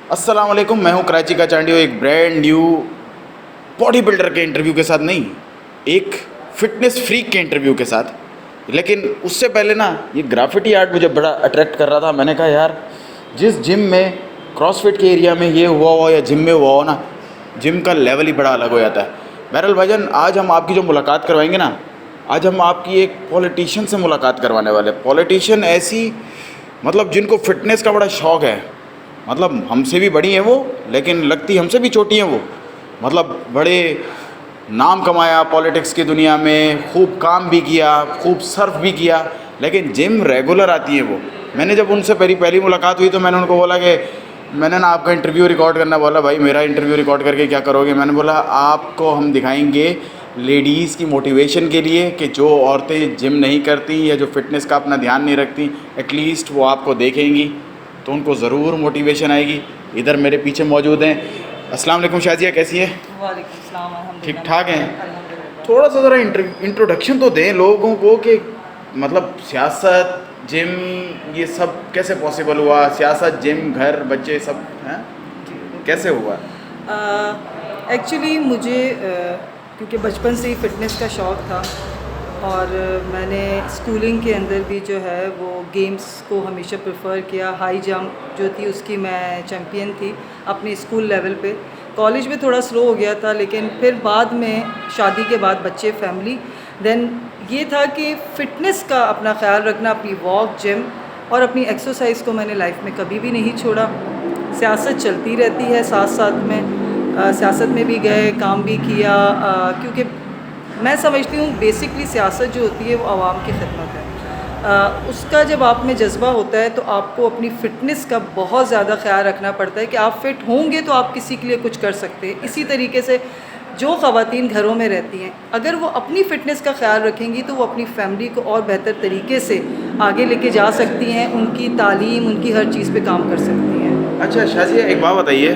अस्सलाम वालेकुम, मैं हूं कराची का चांडियो, एक ब्रांड न्यू बॉडी बिल्डर के इंटरव्यू के साथ नहीं, एक फिटनेस फ्रीक के इंटरव्यू के साथ। लेकिन उससे पहले ना, ये ग्राफिटी आर्ट मुझे बड़ा अट्रैक्ट कर रहा था। मैंने कहा यार, जिस जिम में क्रॉसफिट के एरिया में ये हुआ हो या जिम में हुआ हो ना, जिम का लेवल ही बड़ा अलग हो जाता है। बहरहाल भाईजान, आज हम आपकी जो मुलाकात करवाएंगे ना, आज हम आपकी एक पॉलिटिशियन से मुलाकात करवाने वाले। पॉलिटिशियन ऐसी, मतलब जिनको फिटनेस का बड़ा शौक़ है, मतलब हमसे भी बड़ी हैं वो, लेकिन लगती हमसे भी छोटी हैं वो। मतलब बड़े नाम कमाया पॉलिटिक्स की दुनिया में, खूब काम भी किया, खूब सर्व भी किया, लेकिन जिम रेगुलर आती हैं वो। मैंने जब उनसे पहली मुलाकात हुई तो मैंने उनको बोला कि मैंने ना आपका इंटरव्यू रिकॉर्ड करना। बोला भाई मेरा इंटरव्यू रिकॉर्ड करके क्या करोगे? मैंने बोला आपको हम दिखाएंगे लेडीज़ की मोटिवेशन के लिए कि जो औरतें जिम नहीं करती या जो फिटनेस का अपना ध्यान नहीं रखती, एटलीस्ट वो आपको देखेंगी तो उनको ज़रूर मोटिवेशन आएगी। इधर मेरे पीछे मौजूद हैं। अस्सलाम वालेकुम शाजिया, कैसी है? वालेकुम सलाम, ठीक अल्हम्दुलिल्लाह। ठाक हैं? अल्हम्दुलिल्लाह। थोड़ा सा ज़रा इंट्रोडक्शन तो दें लोगों को कि मतलब सियासत, जिम, ये सब कैसे पॉसिबल हुआ? सियासत, जिम, घर, बच्चे सब हैं, कैसे हुआ? एक्चुअली मुझे क्योंकि बचपन से ही फ़िटनेस का शौक़ था और मैंने स्कूलिंग के अंदर भी जो है वो गेम्स को हमेशा प्रेफर किया। हाई जंप जो थी उसकी मैं चैम्पियन थी अपने स्कूल लेवल पे। कॉलेज में थोड़ा स्लो हो गया था, लेकिन फिर बाद में शादी के बाद बच्चे, फैमिली, देन ये था कि फ़िटनेस का अपना ख्याल रखना, अपनी वॉक, जिम और अपनी एक्सरसाइज को मैंने लाइफ में कभी भी नहीं छोड़ा। सियासत चलती रहती है साथ साथ में, सियासत में भी गए, काम भी किया, क्योंकि मैं समझती हूँ बेसिकली सियासत जो होती है वो आवाम की खिदमत है। उसका जब आप में जज्बा होता है तो आपको अपनी फ़िटनेस का बहुत ज़्यादा ख्याल रखना पड़ता है कि आप फ़िट होंगे तो आप किसी के लिए कुछ कर सकते हैं। इसी तरीके से जो ख़वातीन घरों में रहती हैं, अगर वो अपनी फ़िटनेस का ख्याल रखेंगी तो वो अपनी फ़ैमिली को और बेहतर तरीके से आगे लेके जा सकती हैं, उनकी तालीम, उनकी हर चीज़ पे काम कर सकती हैं। अच्छा शाजिया, एक बात बताइए,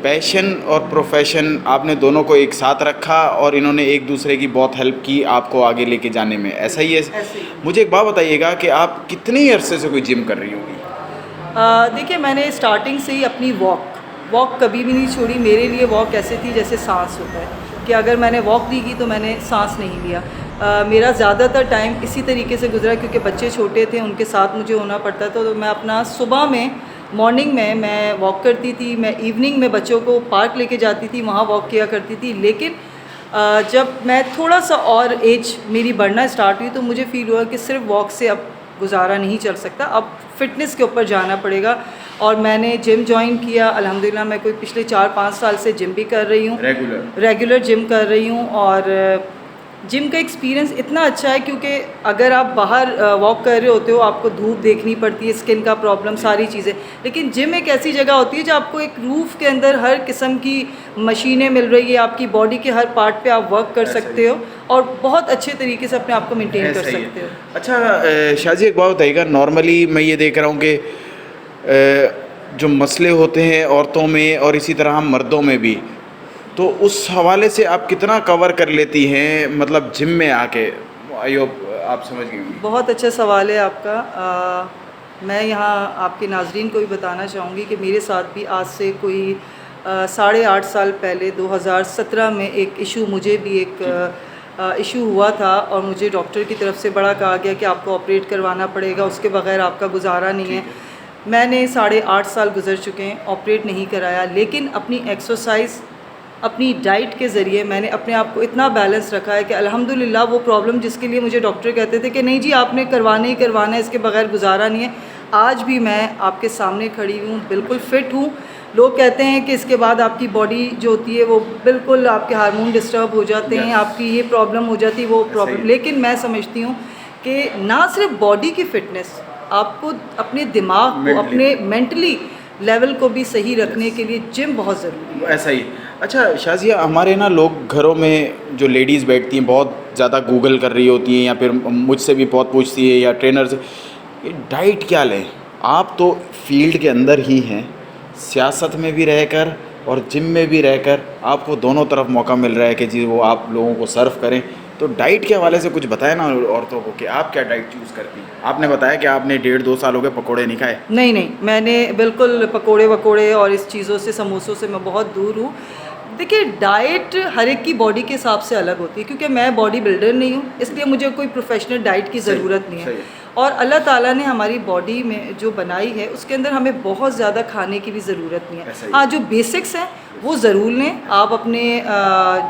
पैशन और प्रोफेशन आपने दोनों को एक साथ रखा और इन्होंने एक दूसरे की बहुत हेल्प की आपको आगे लेके जाने में, ऐसा ही है? ऐसे ही। मुझे एक बात बताइएगा कि आप कितनी अरसे से कोई जिम कर रही होंगी? देखिए, मैंने स्टार्टिंग से ही अपनी वॉक कभी भी नहीं छोड़ी। मेरे लिए वॉक ऐसे थी जैसे सांस होता है कि अगर मैंने वॉक दी की तो मैंने सांस नहीं लिया। मेरा ज़्यादातर टाइम इसी तरीके से गुजरा क्योंकि बच्चे छोटे थे, उनके साथ मुझे होना पड़ता था। तो मैं अपना सुबह में, मॉर्निंग में मैं वॉक करती थी, मैं इवनिंग में बच्चों को पार्क लेके जाती थी, वहाँ वॉक किया करती थी। लेकिन जब मैं थोड़ा सा और एज मेरी बढ़ना स्टार्ट हुई तो मुझे फ़ील हुआ कि सिर्फ वॉक से अब गुजारा नहीं चल सकता, अब फ़िटनेस के ऊपर जाना पड़ेगा। और मैंने जिम जॉइन किया। अल्हम्दुलिल्लाह मैं कोई पिछले 4-5 साल से जिम भी कर रही हूँ, रेगुलर जिम कर रही हूँ। और जिम का एक्सपीरियंस इतना अच्छा है क्योंकि अगर आप बाहर वॉक कर रहे होते हो, आपको धूप देखनी पड़ती है, स्किन का प्रॉब्लम, सारी चीज़ें। लेकिन जिम एक ऐसी जगह होती है जो आपको एक रूफ़ के अंदर हर किस्म की मशीनें मिल रही है, आपकी बॉडी के हर पार्ट पे आप वर्क कर सकते हो और बहुत अच्छे तरीके से अपने आप को मेंटेन कर सकते हो। अच्छा शाजी, एक बात बताइएगा, नॉर्मली मैं ये देख रहा हूँ कि जो मसले होते हैं औरतों में और इसी तरह हम मर्दों में भी, तो उस हवाले से आप कितना कवर कर लेती हैं मतलब जिम में आके? आई होप आप समझ गई होंगी। बहुत अच्छा सवाल है आपका। मैं यहाँ आपके नाज़रीन को भी बताना चाहूँगी कि मेरे साथ भी आज से कोई 8.5 साल पहले 2017 में एक इशू, मुझे भी एक इशू हुआ था और मुझे डॉक्टर की तरफ से बड़ा कहा गया कि आपको ऑपरेट करवाना पड़ेगा, उसके बगैर आपका गुजारा नहीं है। मैंने 8.5 साल गुजर चुके हैं, ऑपरेट नहीं कराया, लेकिन अपनी एक्सरसाइज, अपनी डाइट के ज़रिए मैंने अपने आप को इतना बैलेंस रखा है कि अल्हम्दुलिल्लाह वो प्रॉब्लम जिसके लिए मुझे डॉक्टर कहते थे कि नहीं जी आपने करवाना ही करवाना है, इसके बगैर गुजारा नहीं है, आज भी मैं आपके सामने खड़ी हूँ, बिल्कुल फ़िट हूँ। लोग कहते हैं कि इसके बाद आपकी बॉडी जो होती है वो बिल्कुल, आपके हार्मोन डिस्टर्ब हो जाते हैं, आपकी ये प्रॉब्लम हो जाती है, वो प्रॉब्लम। लेकिन मैं समझती हूँ कि ना सिर्फ बॉडी की फ़िटनेस, आपको अपने दिमाग को, अपने मेंटली लेवल को भी सही रखने के लिए जिम बहुत ज़रूरी है। ऐसा ही। अच्छा शाजिया, हमारे ना लोग घरों में जो लेडीज़ बैठती हैं बहुत ज़्यादा गूगल कर रही होती हैं या फिर मुझसे भी बहुत पूछती है या ट्रेनर से, ये डाइट क्या लें? आप तो फील्ड के अंदर ही हैं, सियासत में भी रहकर और जिम में भी रहकर आपको दोनों तरफ मौका मिल रहा है कि जी वो आप लोगों को सर्व करें। तो डाइट के हवाले से कुछ बताया ना औरतों को कि आप क्या डाइट चूज़ करती हैं। आपने बताया कि आपने 1.5-2 साल हो गए पकोड़े नहीं खाए। नहीं, मैंने बिल्कुल पकोड़े वकोड़े और इस चीज़ों से, समोसों से मैं बहुत दूर हूँ। देखिए, डाइट हर एक की बॉडी के हिसाब से अलग होती है, क्योंकि मैं बॉडी बिल्डर नहीं हूँ, इसलिए मुझे कोई प्रोफेशनल डाइट की ज़रूरत नहीं सही है। है। और अल्लाह ताला ने हमारी बॉडी में जो बनाई है, उसके अंदर हमें बहुत ज़्यादा खाने की भी ज़रूरत नहीं ऐसा है। ही। हाँ, जो बेसिक्स हैं वो ज़रूर लें। आप अपने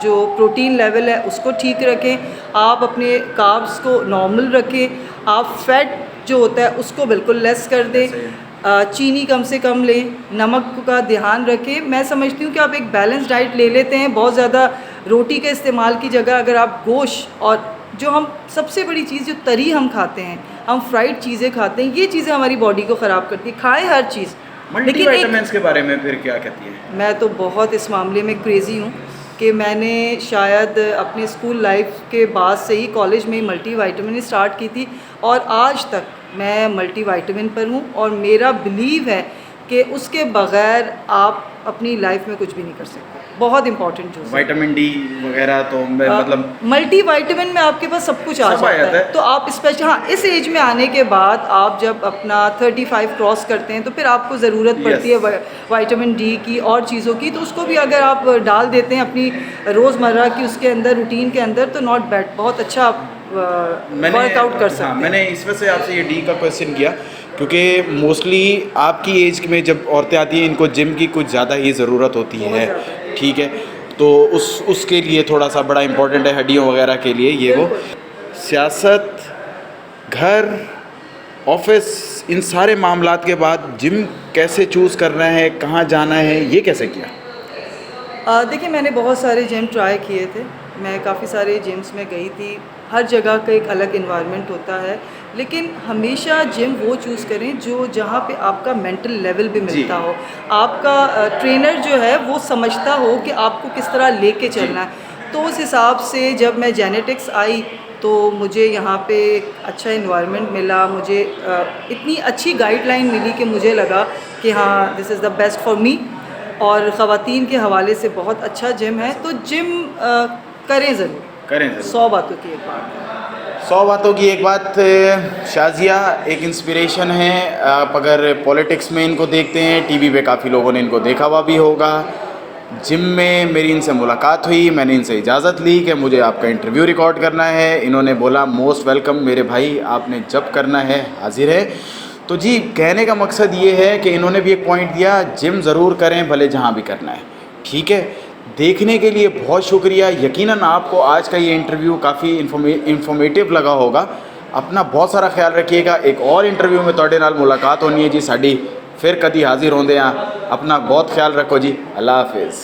जो प्रोटीन लेवल है उसको ठीक रखें, आप अपने कार्ब्स को नॉर्मल रखें, आप फैट जो होता है उसको बिल्कुल लेस कर दें, ऐसा ही है। चीनी कम से कम लें, नमक का ध्यान रखें। मैं समझती हूँ कि आप एक बैलेंस डाइट ले लेते हैं, बहुत ज़्यादा रोटी के इस्तेमाल की जगह अगर आप गोश्त और जो हम सबसे बड़ी चीज़ जो तरी हम खाते हैं, हम फ्राइड चीज़ें खाते हैं, ये चीज़ें हमारी बॉडी को ख़राब करती है। खाएं हर चीज़, मल्टीविटामिन्स के बारे में फिर क्या कहती है? मैं तो बहुत इस मामले में क्रेज़ी हूँ कि मैंने शायद अपने स्कूल लाइफ के बाद से ही कॉलेज में मल्टीविटामिन स्टार्ट की थी, और आज तक मैं मल्टीविटामिन पर हूँ। और मेरा बिलीव है कि उसके बग़ैर आप अपनी लाइफ में कुछ भी नहीं कर सकते। बहुत इंपॉर्टेंट चीज़ है। विटामिन डी वगैरह तो मतलब मल्टीविटामिन में आपके पास सब कुछ आ सब आ जाता जाता है। है। तो आप स्पेशल, हाँ, इस एज में आने के बाद आप जब अपना 35 क्रॉस करते हैं तो फिर आपको ज़रूरत पड़ती है विटामिन डी की और चीज़ों की। तो उसको भी अगर आप डाल देते हैं अपनी रोज़मर्रा की उसके अंदर, रूटीन के अंदर, तो नॉट बैड, बहुत अच्छा आप वर्कआउट कर सकते हैं। मैंने इस वजह से आपसे ये डी का क्वेश्चन किया क्योंकि मोस्टली आपकी एज में जब औरतें आती हैं इनको जिम की कुछ ज़्यादा ही ज़रूरत होती है, ठीक है। तो उसके लिए थोड़ा सा बड़ा इम्पोर्टेंट है हड्डियों वगैरह के लिए ये वो। सियासत, घर, ऑफिस, इन सारे मामलात के बाद जिम कैसे चूज़ करना है, कहाँ जाना है, ये कैसे किया? देखिए, मैंने बहुत सारे जिम ट्राई किए थे, मैं काफ़ी सारे जिम्स में गई थी। हर जगह का एक अलग इन्वायरमेंट होता है, लेकिन हमेशा जिम वो चूज़ करें जो जहाँ पे आपका मेंटल लेवल भी मिलता हो, आपका ट्रेनर जो है वो समझता हो कि आपको किस तरह लेके चलना है। तो उस हिसाब से जब मैं जेनेटिक्स आई तो मुझे यहाँ पे एक अच्छा इन्वायरमेंट मिला, मुझे इतनी अच्छी गाइडलाइन मिली कि मुझे लगा कि हाँ, this is the best for me. और ख़वातीन के हवाले से बहुत अच्छा जिम है, तो जिम करें ज़रूर। 100 बातों की एक बात है। 100 बातों की एक बात। शाज़िया एक इंस्पिरेशन है। आप अगर पॉलिटिक्स में इनको देखते हैं, टीवी पे काफ़ी लोगों ने इनको देखा हुआ भी होगा। जिम में मेरी इनसे मुलाकात हुई, मैंने इनसे इजाज़त ली कि मुझे आपका इंटरव्यू रिकॉर्ड करना है। इन्होंने बोला मोस्ट वेलकम मेरे भाई, आपने जब करना है हाजिर है। तो जी, कहने का मकसद ये है कि इन्होंने भी एक पॉइंट दिया, जिम ज़रूर करें भले जहाँ भी करना है, ठीक है। देखने के लिए बहुत शुक्रिया। यकीनन आपको आज का ये इंटरव्यू काफ़ी इन्फॉर्मेटिव लगा होगा। अपना बहुत सारा ख्याल रखिएगा। एक और इंटरव्यू में तुहाडे नाल मुलाकात होनी है जी साड़ी, फिर कदी हाजिर होंदे हैं। अपना बहुत ख्याल रखो जी। अल्लाह हाफिज़।